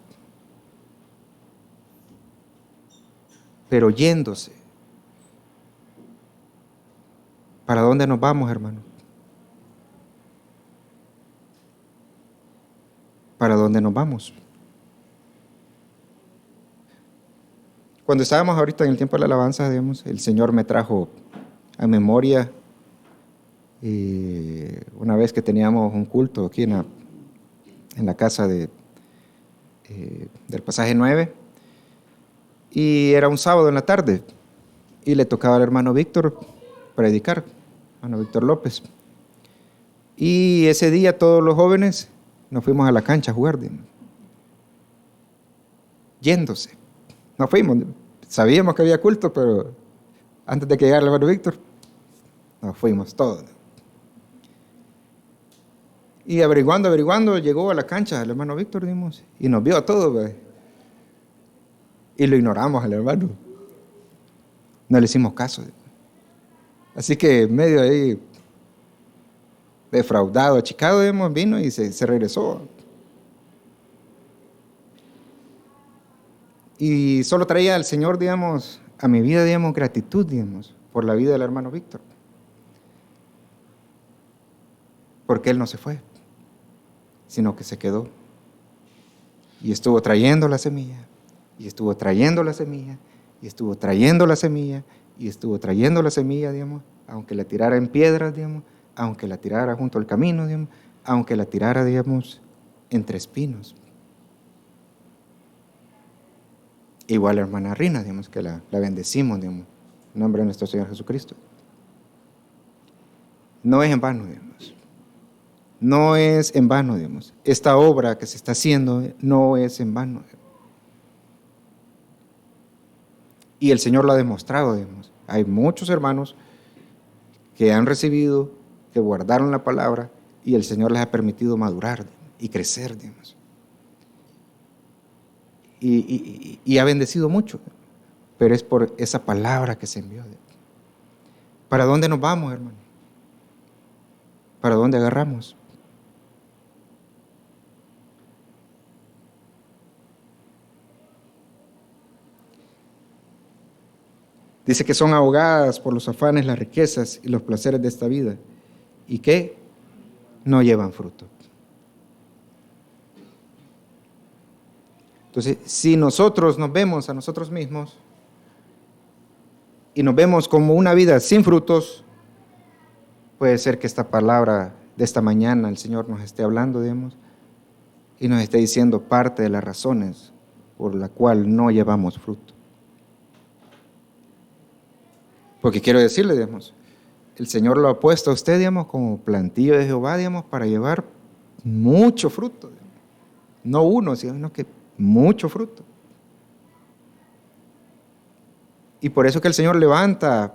¿Para dónde nos vamos, hermano? ¿Para dónde nos vamos? Cuando estábamos ahorita en el tiempo de la alabanza, digamos, el Señor me trajo a memoria una vez que teníamos un culto aquí en la casa del pasaje 9, y era un sábado en la tarde, y le tocaba al hermano Víctor predicar, hermano Víctor López. Y ese día todos los jóvenes nos fuimos a la cancha a jugar, yéndose. Nos fuimos, sabíamos que había culto, pero antes de que llegara el hermano Víctor, nos fuimos todos. Y averiguando, llegó a la cancha el hermano Víctor, y nos vio a todos, y lo ignoramos al hermano. No le hicimos caso. Así que medio ahí defraudado, achicado, vino y se regresó. Y solo traía al Señor, a mi vida, gratitud, por la vida del hermano Víctor. Porque él no se fue, sino que se quedó. Y estuvo trayendo la semilla, y estuvo trayendo la semilla, y estuvo trayendo la semilla, y estuvo trayendo la semilla, aunque la tirara en piedras, aunque la tirara junto al camino, aunque la tirara, entre espinos. Igual la hermana Rina, que la bendecimos, en nombre de nuestro Señor Jesucristo. No es en vano, No es en vano, Esta obra que se está haciendo no es en vano. Y el Señor lo ha demostrado, Hay muchos hermanos que han recibido, que guardaron la palabra, y el Señor les ha permitido madurar y crecer, Y ha bendecido mucho, pero es por esa palabra que se envió. ¿Para dónde nos vamos, hermano? ¿Para dónde agarramos? Dice que son ahogadas por los afanes, las riquezas y los placeres de esta vida, y que no llevan fruto. Entonces, si nosotros nos vemos a nosotros mismos y nos vemos como una vida sin frutos, puede ser que esta palabra de esta mañana el Señor nos esté hablando, y nos esté diciendo parte de las razones por la cual no llevamos fruto. Porque quiero decirle, el Señor lo ha puesto a usted, como plantillo de Jehová, para llevar mucho fruto. No uno, sino que mucho fruto. Y por eso que el Señor levanta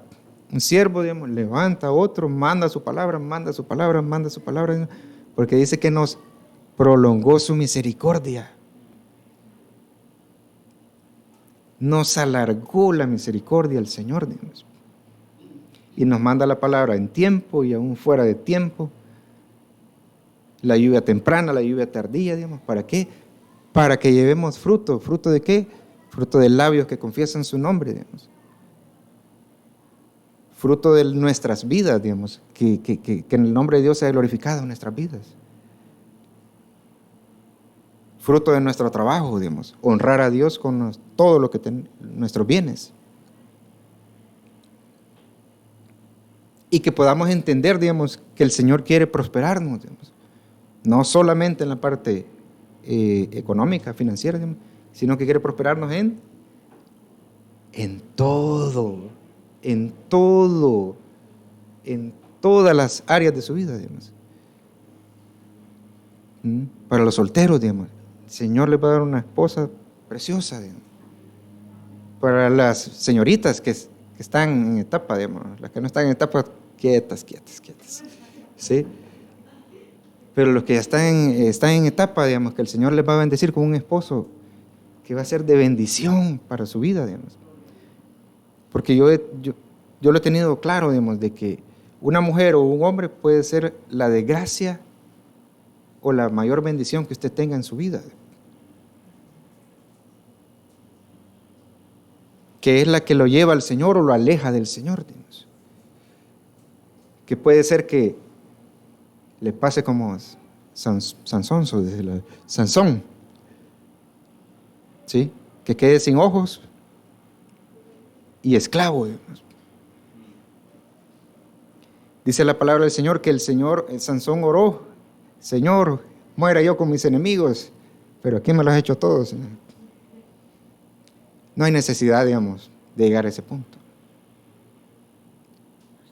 un siervo, digamos, levanta otro, manda su palabra, manda su palabra, manda su palabra, porque dice que nos prolongó su misericordia. Nos alargó la misericordia el Señor, digamos. Y nos manda la palabra en tiempo y aún fuera de tiempo. La lluvia temprana, la lluvia tardía, digamos. ¿Para qué? Para que llevemos fruto. ¿Fruto de qué? Fruto de labios que confiesan su nombre, digamos. Fruto de nuestras vidas, digamos. Que en el nombre de Dios sea glorificado en nuestras vidas. Fruto de nuestro trabajo, digamos. Honrar a Dios con todo lo que nuestros bienes. Y que podamos entender, digamos, que el Señor quiere prosperarnos, digamos. No solamente en la parte económica, financiera, digamos, sino que quiere prosperarnos en todo, en todas las áreas de su vida, digamos. Para los solteros, digamos, el Señor les va a dar una esposa preciosa, digamos. Para las señoritas que están en etapa, digamos, las que no están en etapa, quietas, ¿sí? Pero los que ya están en etapa, digamos, que el Señor les va a bendecir con un esposo que va a ser de bendición para su vida, digamos. Porque yo lo he tenido claro, digamos, de que una mujer o un hombre puede ser la desgracia o la mayor bendición que usted tenga en su vida. Que es la que lo lleva al Señor o lo aleja del Señor, digamos. Que puede ser que le pase como Sansón, ¿sí? Que quede sin ojos y esclavo, digamos. Dice la palabra del Señor que Sansón oró: Señor, muera yo con mis enemigos, pero aquí me los has hecho todos, Señor. No hay necesidad, digamos, de llegar a ese punto.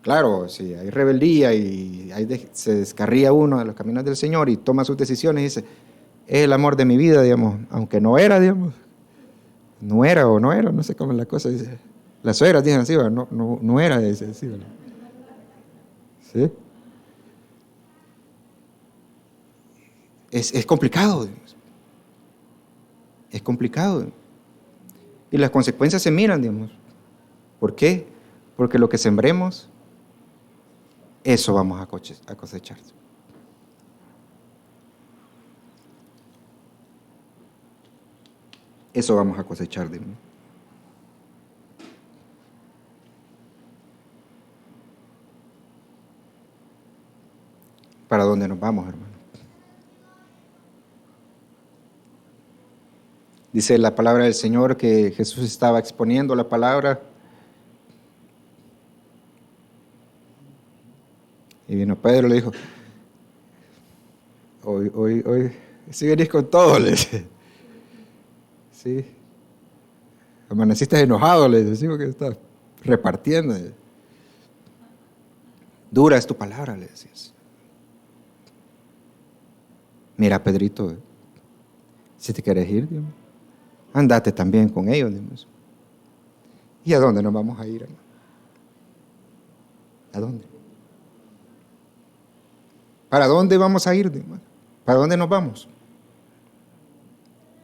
Claro, si hay rebeldía y se descarría uno de los caminos del Señor y toma sus decisiones y dice, es el amor de mi vida, digamos, aunque no era, digamos, no era, no sé cómo es la cosa, dice. Las suegras dicen así, no era, dice así, ¿verdad? ¿Sí? Es complicado, digamos. Es complicado. Y las consecuencias se miran, digamos. ¿Por qué? Porque lo que sembremos, eso vamos a cosechar. Eso vamos a cosechar, digamos. ¿Para dónde nos vamos, hermano? Dice la palabra del Señor que Jesús estaba exponiendo la palabra. Y vino Pedro y le dijo, hoy, si venís con todo, le dice. Sí. Amaneciste enojado, le dice, porque estás repartiendo. Dura es tu palabra, le decías. Mira, Pedrito, si te quieres ir, Dios, andate también con ellos, Dios. ¿Y a dónde nos vamos a ir, hermano? ¿A dónde? ¿Para dónde vamos a ir, Dios? ¿Para dónde nos vamos?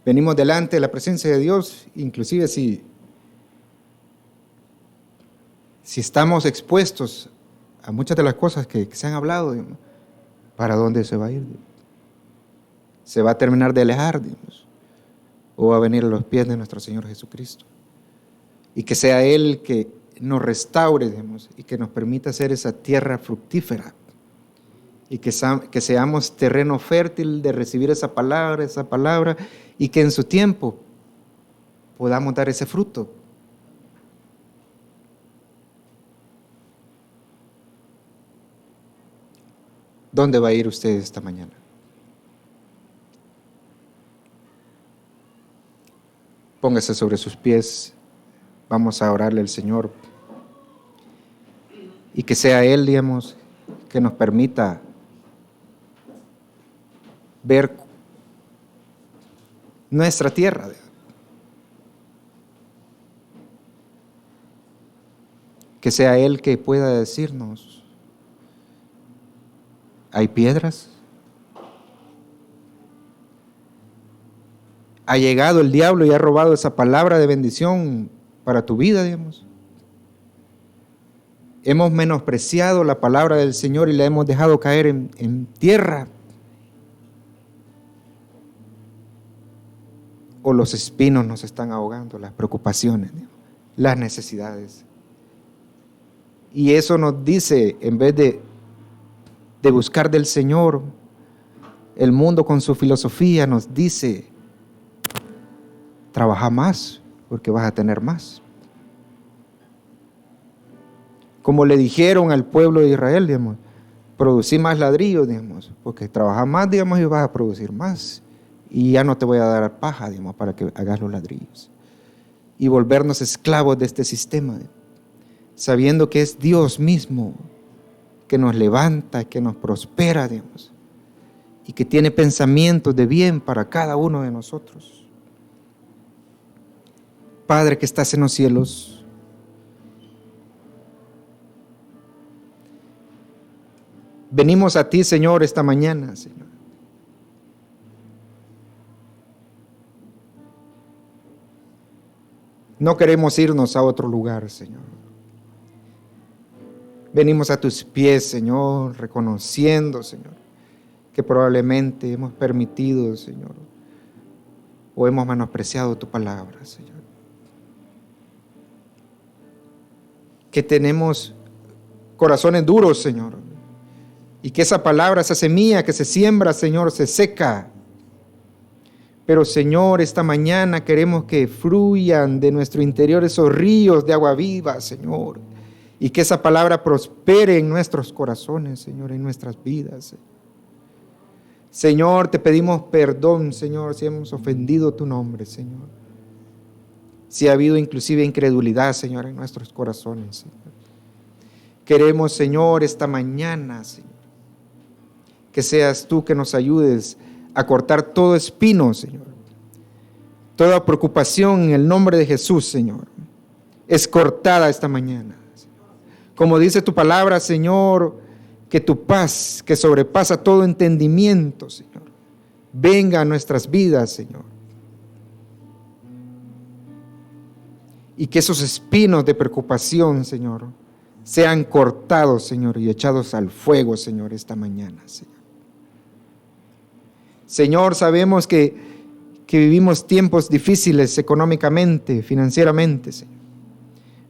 Venimos delante de la presencia de Dios, inclusive si estamos expuestos a muchas de las cosas que se han hablado, Dios, ¿para dónde se va a ir, Dios? ¿Se va a terminar de alejar, Dios? ¿O va a venir a los pies de nuestro Señor Jesucristo? Y que sea Él que nos restaure, Dios, y que nos permita ser esa tierra fructífera. Y que seamos terreno fértil de recibir esa palabra, y que en su tiempo podamos dar ese fruto. ¿Dónde va a ir usted esta mañana? Póngase sobre sus pies, vamos a orarle al Señor. Y que sea Él, digamos, que nos permita ver nuestra tierra. Que sea Él que pueda decirnos, ¿hay piedras? ¿Ha llegado el diablo y ha robado esa palabra de bendición para tu vida, digamos? ¿Hemos menospreciado la palabra del Señor y la hemos dejado caer en tierra? ¿O los espinos nos están ahogando, las preocupaciones, digamos, las necesidades? Y eso nos dice, en vez de buscar del Señor, el mundo con su filosofía nos dice, trabaja más, porque vas a tener más. Como le dijeron al pueblo de Israel, digamos, producí más ladrillos, digamos, porque trabaja más, digamos, y vas a producir más. Y ya no te voy a dar paja, digamos, para que hagas los ladrillos. Y volvernos esclavos de este sistema, sabiendo que es Dios mismo que nos levanta, que nos prospera, digamos, y que tiene pensamientos de bien para cada uno de nosotros. Padre que estás en los cielos, venimos a ti, Señor, esta mañana, Señor. No queremos irnos a otro lugar, Señor. Venimos a tus pies, Señor, reconociendo, Señor, que probablemente hemos permitido, Señor, o hemos menospreciado tu palabra, Señor. Que tenemos corazones duros, Señor, y que esa palabra, esa semilla que se siembra, Señor, se seca. Pero, Señor, esta mañana queremos que fluyan de nuestro interior esos ríos de agua viva, Señor, y que esa palabra prospere en nuestros corazones, Señor, en nuestras vidas. Señor, te pedimos perdón, Señor, si hemos ofendido tu nombre, Señor. Si ha habido inclusive incredulidad, Señor, en nuestros corazones, Señor. Queremos, Señor, esta mañana, Señor, que seas tú que nos ayudes a cortar todo espino, Señor. Toda preocupación en el nombre de Jesús, Señor, es cortada esta mañana. Como dice tu palabra, Señor, que tu paz, que sobrepasa todo entendimiento, Señor, venga a nuestras vidas, Señor. Y que esos espinos de preocupación, Señor, sean cortados, Señor, y echados al fuego, Señor, esta mañana, Señor. Señor, sabemos que vivimos tiempos difíciles económicamente, financieramente, Señor.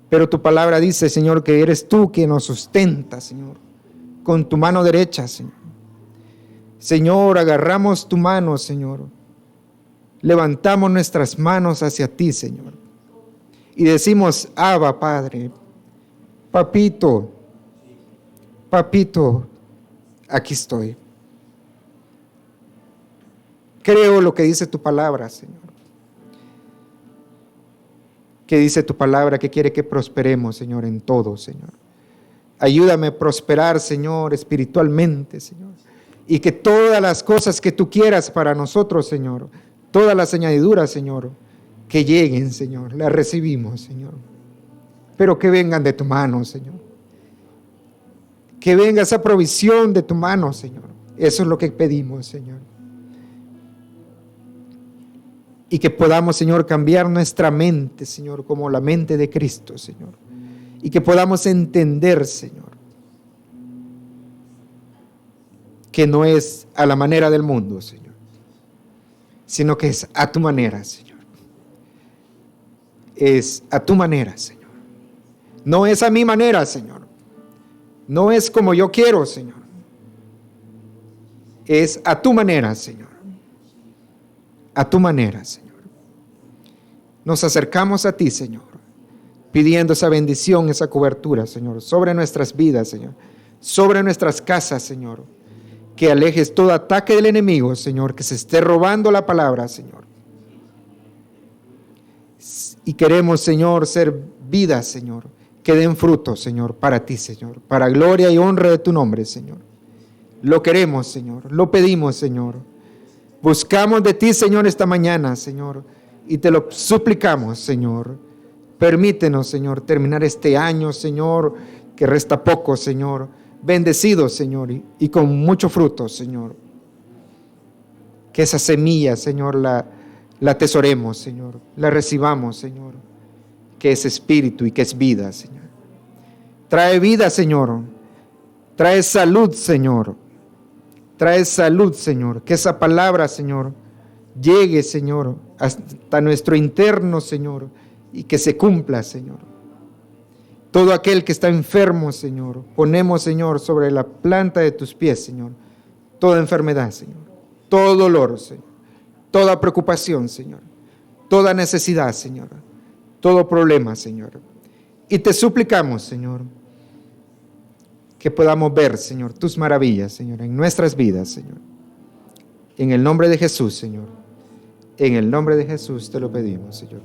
Pero tu palabra dice, Señor, que eres tú quien nos sustenta, Señor, con tu mano derecha, Señor. Señor, agarramos tu mano, Señor. Levantamos nuestras manos hacia ti, Señor. Y decimos, Abba, Padre, papito, papito, aquí estoy. Creo lo que dice tu palabra, Señor. Que dice tu palabra que quiere que prosperemos, Señor, en todo, Señor. Ayúdame a prosperar, Señor, espiritualmente, Señor. Y que todas las cosas que tú quieras para nosotros, Señor, todas las añadiduras, Señor, que lleguen, Señor, las recibimos, Señor. Pero que vengan de tu mano, Señor. Que venga esa provisión de tu mano, Señor. Eso es lo que pedimos, Señor. Y que podamos, Señor, cambiar nuestra mente, Señor, como la mente de Cristo, Señor. Y que podamos entender, Señor, que no es a la manera del mundo, Señor, sino que es a tu manera, Señor. Es a tu manera, Señor. No es a mi manera, Señor. No es como yo quiero, Señor. Es a tu manera, Señor. A tu manera, Señor. Nos acercamos a ti, Señor, pidiendo esa bendición, esa cobertura, Señor, sobre nuestras vidas, Señor, sobre nuestras casas, Señor. Que alejes todo ataque del enemigo, Señor, que se esté robando la palabra, Señor. Y queremos, Señor, ser vidas, Señor, que den fruto, Señor, para ti, Señor, para gloria y honra de tu nombre, Señor. Lo queremos, Señor, lo pedimos, Señor, Buscamos de ti, Señor, esta mañana, Señor, y te lo suplicamos, Señor. Permítenos, Señor, terminar este año, Señor, que resta poco, Señor. Bendecido, Señor, y con mucho fruto, Señor. Que esa semilla, Señor, la atesoremos, Señor. La recibamos, Señor. Que es espíritu y que es vida, Señor. Trae vida, Señor. Trae salud, Señor. Trae salud, Señor. Que esa palabra, Señor, llegue, Señor, hasta nuestro interno, Señor, y que se cumpla, Señor. Todo aquel que está enfermo, Señor, ponemos, Señor, sobre la planta de tus pies, Señor, toda enfermedad, Señor, todo dolor, Señor, toda preocupación, Señor, toda necesidad, Señor, todo problema, Señor. Y te suplicamos, Señor, que podamos ver, Señor, tus maravillas, Señor, en nuestras vidas, Señor. En el nombre de Jesús, Señor. En el nombre de Jesús te lo pedimos, Señor.